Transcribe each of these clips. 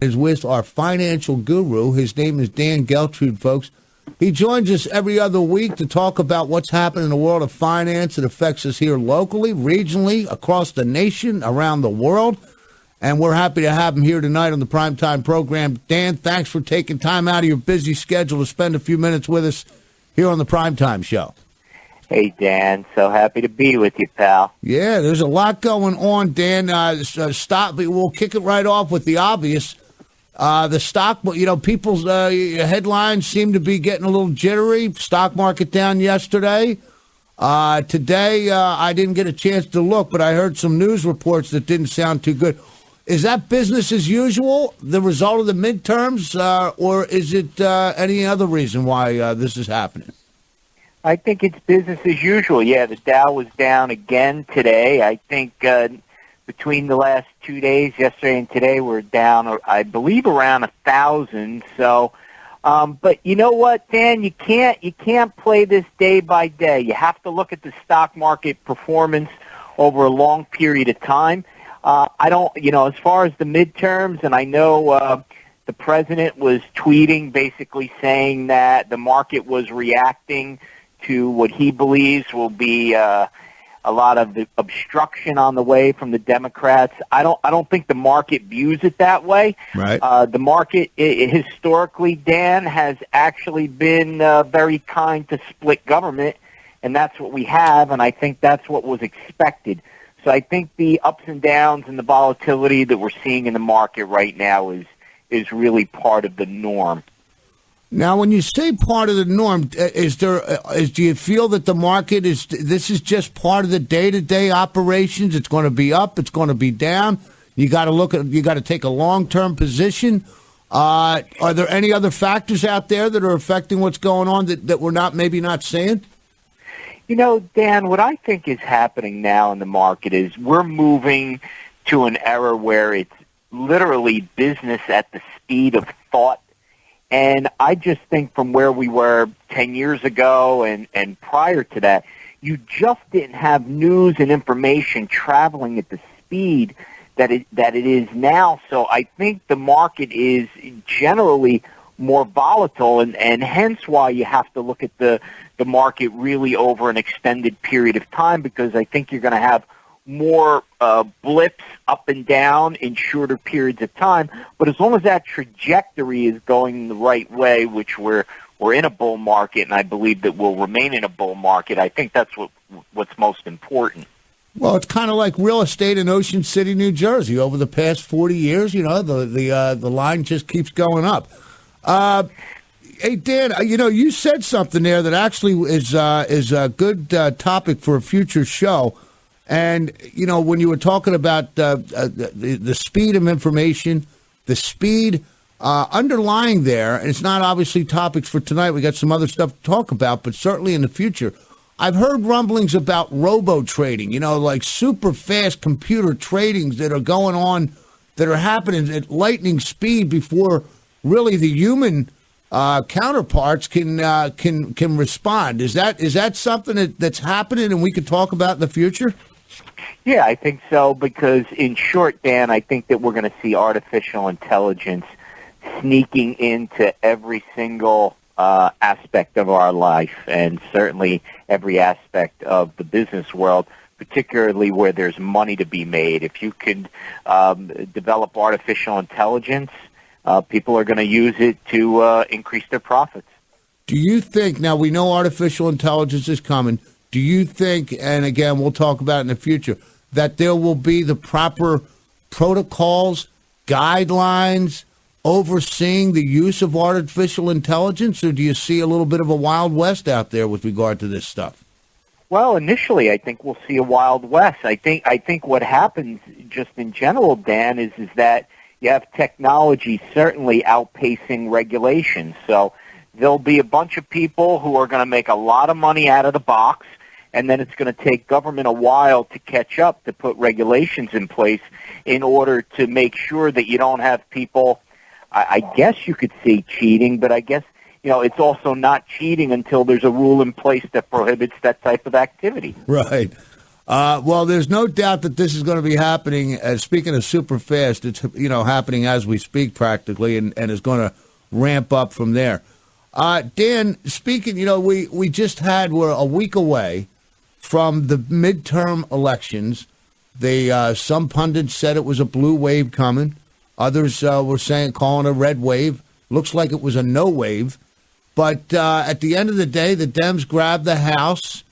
is with our financial guru. His name is Dan Geltrude, folks. He joins us every other week to talk about what's happening in the world of finance. It affects us here locally, regionally, across the nation, around the world. And we're happy to have him here tonight on the Primetime program. Dan, thanks for taking time out of your busy schedule to spend a few minutes with us here on the Primetime show. Hey, Dan. So happy to be with you, pal. Yeah, there's a lot going on, Dan. We'll kick it right off with the obvious. The stock, people's headlines seem to be getting a little jittery. Stock market down yesterday. Today, I didn't get a chance to look, but I heard some news reports that didn't sound too good. Is that business as usual, the result of the midterms, or is it any other reason why this is happening? I think it's business as usual. Yeah, the Dow was down again today. I think between the last 2 days, yesterday and today, we're down, I believe, around 1,000. So, but you know what, Dan? You can't play this day by day. You have to look at the stock market performance over a long period of time. I don't, as far as the midterms, and I know the president was tweeting basically saying that the market was reacting to what he believes will be a lot of the obstruction on the way from the Democrats. I don't think the market views it that way. Right. The market historically, Dan, has actually been very kind to split government, and that's what we have, and I think that's what was expected. So I think the ups and downs and the volatility that we're seeing in the market right now is really part of the norm. Now, when you say part of the norm, do you feel that the market this is just part of the day-to-day operations? It's going to be up, it's going to be down. You got to take a long-term position. Are there any other factors out there that are affecting what's going on that we're maybe not seeing? Dan, what I think is happening now in the market is we're moving to an era where it's literally business at the speed of thought. And I just think from where we were 10 years ago and prior to that, you just didn't have news and information traveling at the speed that it is now. So I think the market is generally more volatile, and hence why you have to look at the market really over an extended period of time, because I think you're going to have more blips up and down in shorter periods of time. But as long as that trajectory is going the right way, which we're in a bull market, and I believe that we'll remain in a bull market, I think that's what's most important. Well, it's kind of like real estate in Ocean City, New Jersey. Over the past 40 years, the line just keeps going up. Hey, Dan, you said something there that actually is a good topic for a future show. And, when you were talking about the speed of information, the speed underlying there, and it's not obviously topics for tonight. We got some other stuff to talk about, but certainly in the future. I've heard rumblings about robo-trading, like super fast computer tradings that are going on, that are happening at lightning speed before really the human counterparts can respond. Is that something that's happening and we could talk about in the future? Yeah, I think so, because in short, Dan, I think that we're going to see artificial intelligence sneaking into every single aspect of our life, and certainly every aspect of the business world, particularly where there's money to be made. If you could develop artificial intelligence, people are going to use it to increase their profits. Do you think, now we know artificial intelligence is coming, do you think, and again, we'll talk about it in the future, that there will be the proper protocols, guidelines, overseeing the use of artificial intelligence, or do you see a little bit of a Wild West out there with regard to this stuff? Well, initially, I think we'll see a Wild West. I think what happens just in general, Dan, is that you have technology certainly outpacing regulations. So there'll be a bunch of people who are going to make a lot of money out of the box, and then it's going to take government a while to catch up, to put regulations in place in order to make sure that you don't have people, I guess you could say cheating, but I guess, it's also not cheating until there's a rule in place that prohibits that type of activity. Right. Well, there's no doubt that this is going to be happening. Speaking of super fast, it's happening as we speak practically, and is going to ramp up from there. Dan, speaking, we just we're a week away from the midterm elections. Some pundits said it was a blue wave coming. Others were calling it a red wave. Looks like it was a no wave. But at the end of the day, the Dems grabbed the House,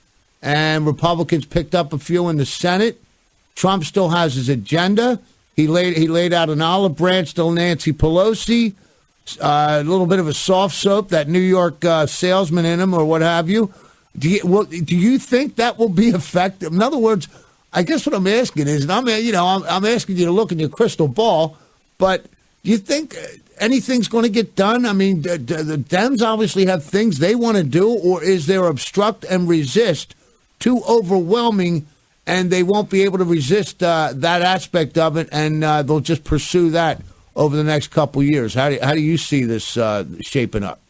and Republicans picked up a few in the Senate. Trump still has his agenda. He laid out an olive branch to Nancy Pelosi, a little bit of a soft soap, that New York salesman in him, or what have you. Do you think that will be effective? In other words, I guess what I'm asking is, and I'm asking you to look in your crystal ball, but do you think anything's going to get done? I mean, the Dems obviously have things they want to do, or is there obstruct and resist too overwhelming, and they won't be able to resist that aspect of it, and they'll just pursue that over the next couple years? How do you see this shaping up?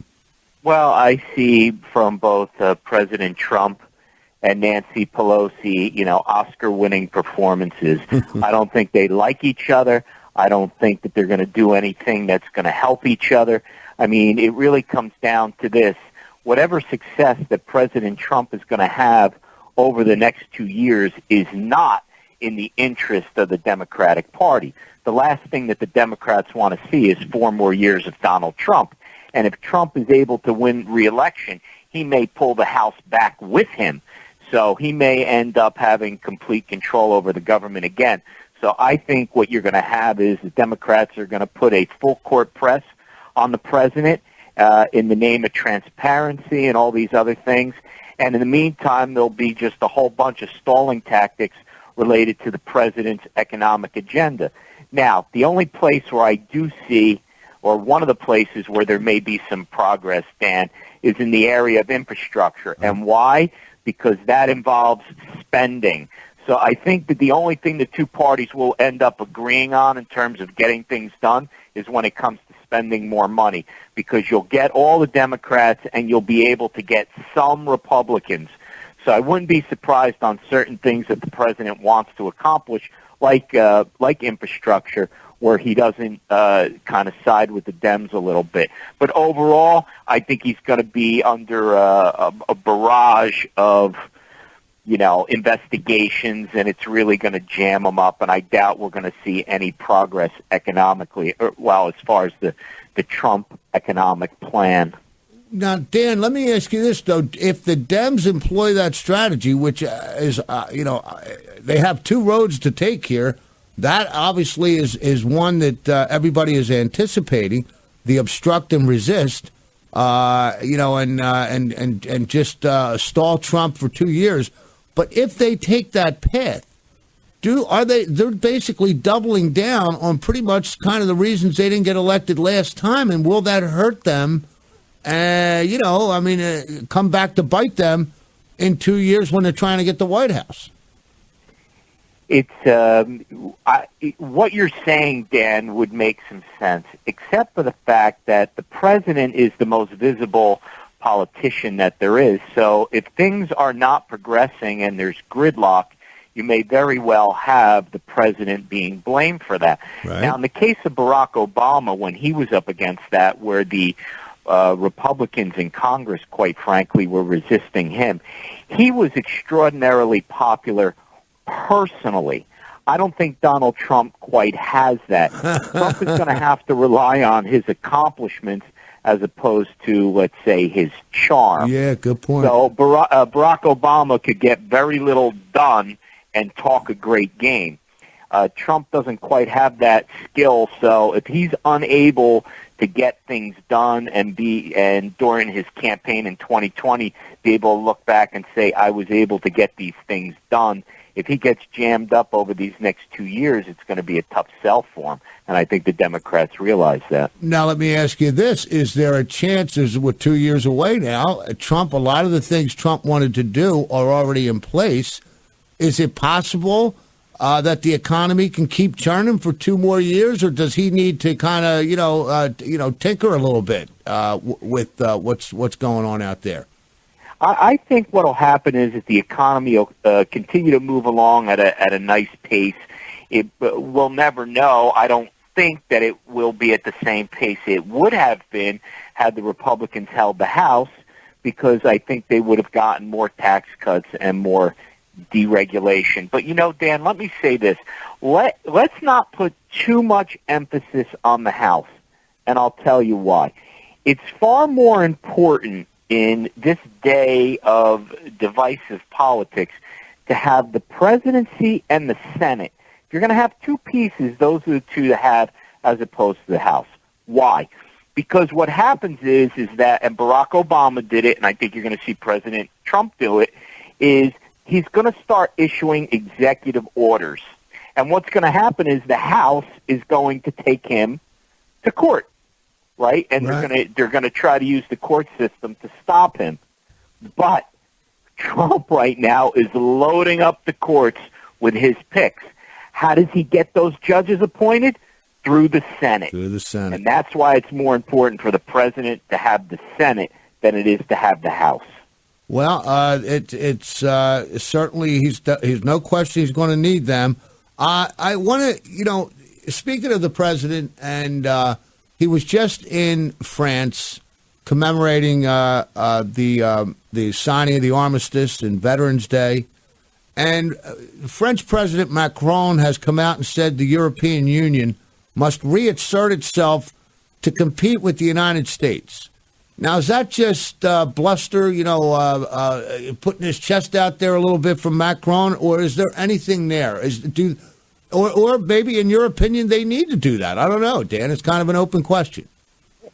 Well, I see from both President Trump and Nancy Pelosi, Oscar-winning performances. I don't think they like each other. I don't think that they're going to do anything that's going to help each other. I mean, it really comes down to this. Whatever success that President Trump is going to have over the next 2 years is not in the interest of the Democratic Party. The last thing that the Democrats want to see is 4 more years of Donald Trump. And if Trump is able to win re-election, he may pull the House back with him. So he may end up having complete control over the government again. So I think what you're going to have is the Democrats are going to put a full court press on the president in the name of transparency and all these other things. And in the meantime, there'll be just a whole bunch of stalling tactics related to the president's economic agenda. Now, the only place where I do see, or one of the places where there may be some progress, Dan, is in the area of infrastructure. And why? Because that involves spending. So I think that the only thing the two parties will end up agreeing on in terms of getting things done is when it comes to spending more money, because you'll get all the Democrats and you'll be able to get some Republicans. So I wouldn't be surprised on certain things that the president wants to accomplish, like infrastructure, where he doesn't kind of side with the Dems a little bit. But overall, I think he's going to be under a barrage of investigations, and it's really going to jam them up, and I doubt we're going to see any progress economically, as far as the Trump economic plan. Now, Dan, let me ask you this, though. If the Dems employ that strategy, which is, they have 2 roads to take here, that obviously is one that everybody is anticipating, the obstruct and resist, and just stall Trump for 2 years. But if they take that path, they're basically doubling down on pretty much kind of the reasons they didn't get elected last time, and will that hurt them? Come back to bite them in 2 years when they're trying to get the White House. What you're saying, Dan, would make some sense, except for the fact that the president is the most visible politician that there is. So if things are not progressing and there's gridlock, you may very well have the president being blamed for that. Right. Now, in the case of Barack Obama, when he was up against that, where the Republicans in Congress, quite frankly, were resisting him, he was extraordinarily popular personally. I don't think Donald Trump quite has that. Trump is going to have to rely on his accomplishments as opposed to, let's say, his charm. Yeah, good point. So Barack Obama could get very little done and talk a great game. Trump doesn't quite have that skill, so if he's unable to get things done and during his campaign in 2020 be able to look back and say, I was able to get these things done, if he gets jammed up over these next 2 years, it's going to be a tough sell for him. And I think the Democrats realize that. Now, let me ask you this. Is there a chance, we're 2 years away now, a lot of the things Trump wanted to do are already in place. Is it possible that the economy can keep churning for 2 more years, or does he need to kind of, tinker a little bit with what's going on out there? I think what will happen is that the economy will continue to move along at a nice pace. We'll never know. I don't think that it will be at the same pace it would have been had the Republicans held the House, because I think they would have gotten more tax cuts and more deregulation. But, Dan, let me say this. Let's not put too much emphasis on the House, and I'll tell you why. It's far more important in this day of divisive politics to have the presidency and the Senate. If you're going to have two pieces, those are the two to have as opposed to the House. Why? Because what happens is that, and Barack Obama did it, and I think you're going to see President Trump do it, is he's going to start issuing executive orders. And what's going to happen is the House is going to take him to court, right? And they're going to try to use the court system to stop him. But Trump right now is loading up the courts with his picks. How does he get those judges appointed? Through the Senate. Through the Senate. And that's why it's more important for the president to have the Senate than it is to have the House. Well, it's certainly he's no question he's going to need them. I want to, speaking of the president, and he was just in France commemorating the signing of the armistice and Veterans Day. And French President Macron has come out and said the European Union must reassert itself to compete with the United States. Now, is that just bluster, putting his chest out there a little bit from Macron, or is there anything there? Or maybe, in your opinion, they need to do that? I don't know, Dan. It's kind of an open question.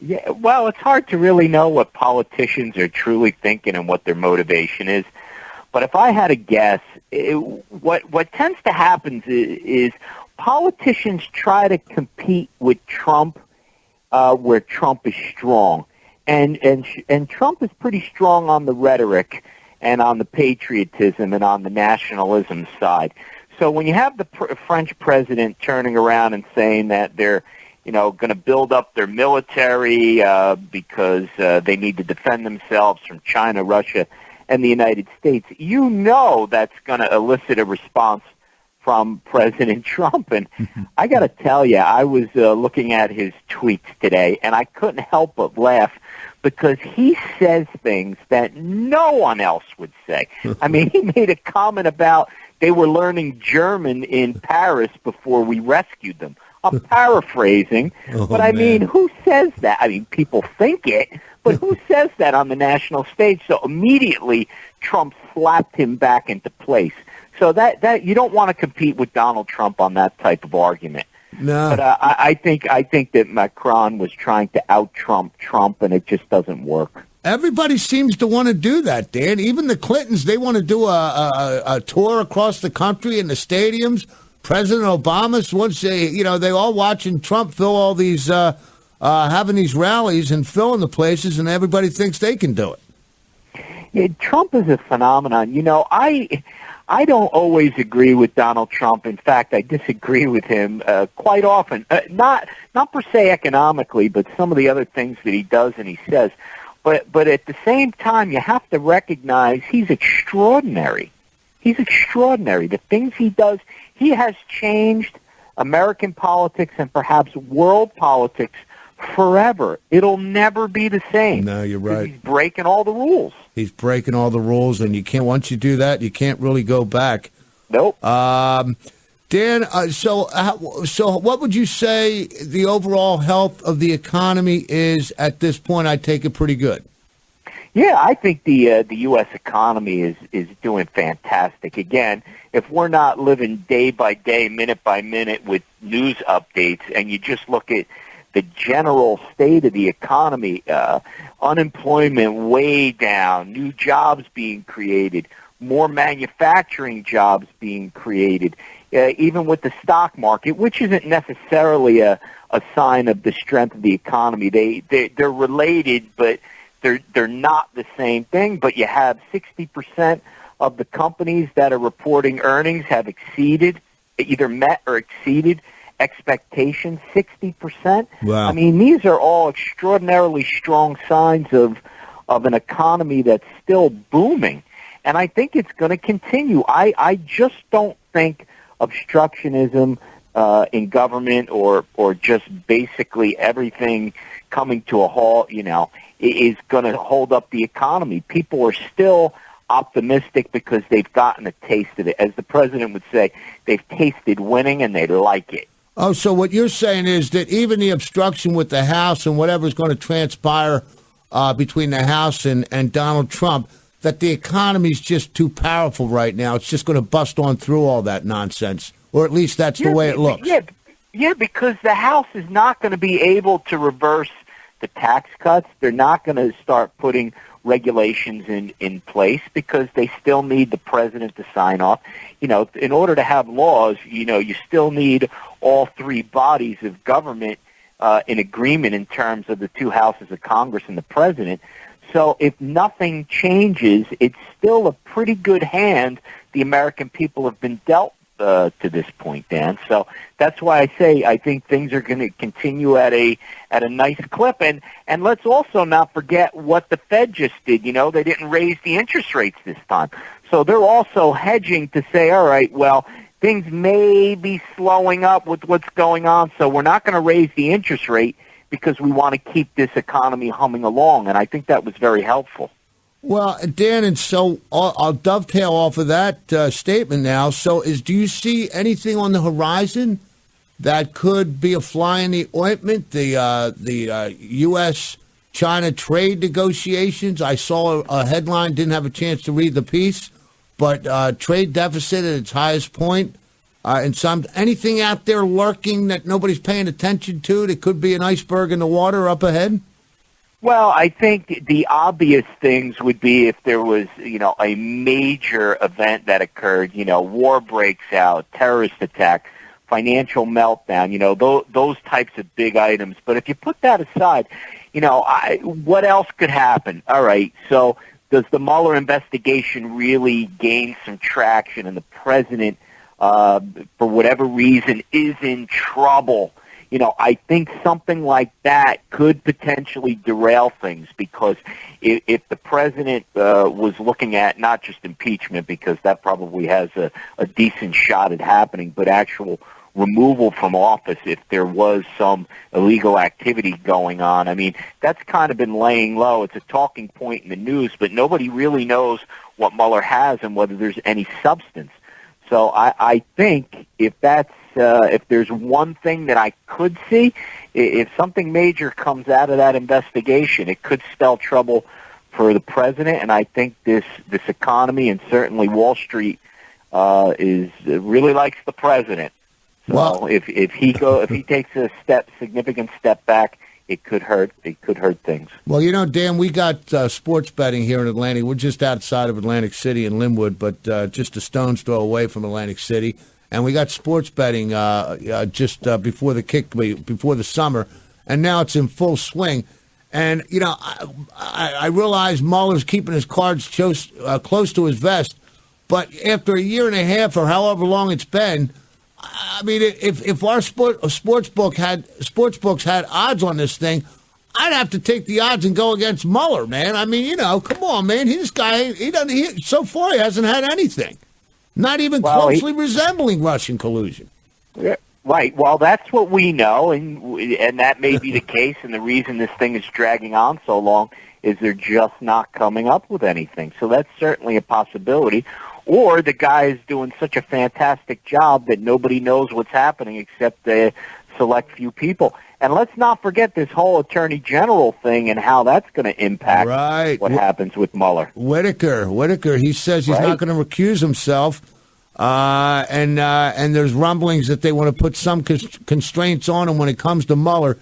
Yeah, well, it's hard to really know what politicians are truly thinking and what their motivation is. But if I had to guess, what tends to happen is politicians try to compete with Trump where Trump is strong. And Trump is pretty strong on the rhetoric and on the patriotism and on the nationalism side. So when you have the French president turning around and saying that they're going to build up their military because they need to defend themselves from China, Russia, and the United States, that's going to elicit a response from President Trump. And I got to tell you, I was looking at his tweets today, and I couldn't help but laugh because he says things that no one else would say. I mean, he made a comment about they were learning German in Paris before we rescued them. I'm paraphrasing, but I mean, who says that? I mean, people think it, but who says that on the national stage? So immediately, Trump slapped him back into place. So that you don't want to compete with Donald Trump on that type of argument. No, but I think that Macron was trying to out-Trump Trump, and it just doesn't work. Everybody seems to want to do that, Dan. Even the Clintons, they want to do a tour across the country in the stadiums. President Obama's once they all watching Trump fill all these having these rallies and filling the places, and everybody thinks they can do it. Yeah, Trump is a phenomenon. I don't always agree with Donald Trump. In fact, I disagree with him quite often. Not per se economically, but some of the other things that he does and he says. But at the same time, you have to recognize he's extraordinary. He's extraordinary. The things he does, he has changed American politics and perhaps world politics forever. It'll never be the same. No, you're right. He's breaking all the rules. He's breaking all the rules, and you can't. Once you do that, you can't really go back. Nope. Dan, so what would you say the overall health of the economy is at this point? I take it pretty good. Yeah, I think the U.S. economy is doing fantastic. Again, if we're not living day by day, minute by minute with news updates, and you just look at the general state of the economy, unemployment way down, new jobs being created, more manufacturing jobs being created, even with the stock market, which isn't necessarily a sign of the strength of the economy. They're related, but they're not the same thing. But you have 60% of the companies that are reporting earnings have either met or exceeded expectations, 60%. Wow. I mean, these are all extraordinarily strong signs of of an economy that's still booming. And I think it's going to continue. I just don't think obstructionism in government or just basically everything coming to a halt, is going to hold up the economy. People are still optimistic because they've gotten a taste of it. As the president would say, they've tasted winning and they like it. Oh, so what you're saying is that even the obstruction with the House and whatever's going to transpire between the House and Donald Trump, that the economy's just too powerful right now. It's just going to bust on through all that nonsense, or at least that's the way it looks. Yeah, because the House is not going to be able to reverse the tax cuts. They're not going to start putting regulations in place because they still need the president to sign off. In order to have laws, you still need all three bodies of government in agreement in terms of the two houses of Congress and the president. So if nothing changes, it's still a pretty good hand the American people have been dealt to this point, Dan. So that's why I say I think things are going to continue at a nice clip. And let's also not forget what the Fed just did. They didn't raise the interest rates this time. So they're also hedging to say, all right, well, things may be slowing up with what's going on, so we're not going to raise the interest rate because we want to keep this economy humming along. And I think that was very helpful. Well, Dan, and so I'll dovetail off of that statement now. So do you see anything on the horizon that could be a fly in the ointment? The U.S.-China trade negotiations. I saw a headline, didn't have a chance to read the piece, but trade deficit at its highest point. And anything out there lurking that nobody's paying attention to that could be an iceberg in the water up ahead? Well, I think the obvious things would be if there was, a major event that occurred, war breaks out, terrorist attack, financial meltdown, those types of big items. But if you put that aside, what else could happen? All right, so does the Mueller investigation really gain some traction and the president, for whatever reason, is in trouble? I think something like that could potentially derail things because if the president was looking at not just impeachment, because that probably has a decent shot at happening, but actual removal from office if there was some illegal activity going on. I mean, that's kind of been laying low. It's a talking point in the news, but nobody really knows what Mueller has and whether there's any substance. So I think if there's one thing that I could see, if something major comes out of that investigation, it could spell trouble for the president. And I think this economy and certainly Wall Street really likes the president. So well, if he takes a significant step back, it could hurt. It could hurt things. Well, Dan, we got sports betting here in Atlantic. We're just outside of Atlantic City in Linwood, but just a stone's throw away from Atlantic City. And we got sports betting just before the summer, and now it's in full swing. And I realize Mueller's keeping his cards close to his vest, but after a year and a half or however long it's been, I mean, if our sports books had odds on this thing, I'd have to take the odds and go against Mueller, man. I mean, come on, man. This guy, so far he hasn't had anything, not even closely resembling Russian collusion. Right. Well, that's what we know, and that may be the case. And the reason this thing is dragging on so long is they're just not coming up with anything. So that's certainly a possibility. Or the guy is doing such a fantastic job that nobody knows what's happening except the select few people. And let's not forget this whole Attorney General thing and how that's going to impact what happens with Mueller. Whitaker, he says he's not going to recuse himself. And there's rumblings that they want to put some constraints on him when it comes to Mueller.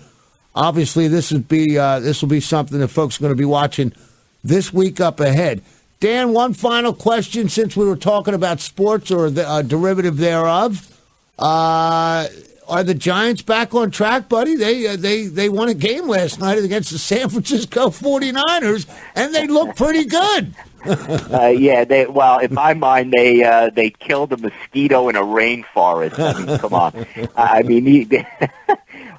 Obviously, this will be something that folks are going to be watching this week up ahead. Dan, one final question, since we were talking about sports or the derivative thereof. Are the Giants back on track, buddy? They won a game last night against the San Francisco 49ers, and they look pretty good. In my mind, they killed a mosquito in a rainforest. I mean, come on. I mean,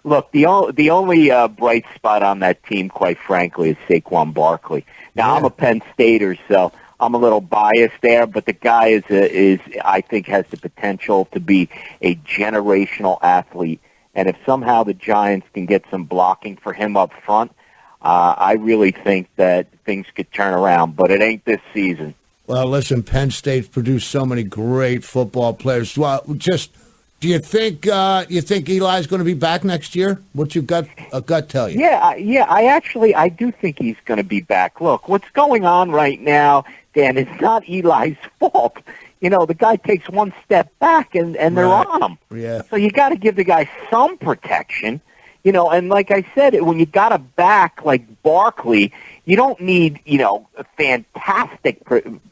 Look, the only bright spot on that team, quite frankly, is Saquon Barkley. Now, I'm a Penn Stater, so I'm a little biased there, but the guy is I think has the potential to be a generational athlete. And if somehow the Giants can get some blocking for him up front, I really think that things could turn around. But it ain't this season. Well, listen, Penn State's produced so many great football players. Well, just do you think Eli's going to be back next year? What's your gut tell you? Yeah. I do think he's going to be back. Look, what's going on right now, Dan, it's not Eli's fault. You know, the guy takes one step back and they're on him. Yeah. So you got to give the guy some protection. You know, and like I said, when you got a back like Barkley, you don't need, a fantastic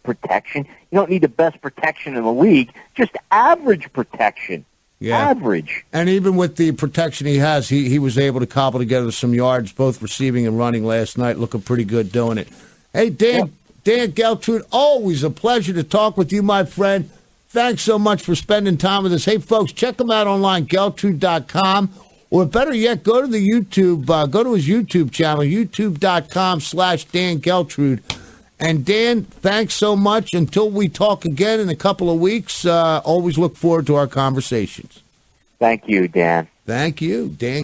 protection. You don't need the best protection in the league, just average protection. Yeah. Average. And even with the protection he has, he was able to cobble together some yards, both receiving and running last night, looking pretty good doing it. Hey, Dan Geltrude, always a pleasure to talk with you, my friend. Thanks so much for spending time with us. Hey, folks, check him out online, Geltrude.com. Or better yet, go to the YouTube, go to his YouTube channel, youtube.com/Dan Geltrude. And Dan, thanks so much. Until we talk again in a couple of weeks, always look forward to our conversations. Thank you, Dan. Thank you, Dan.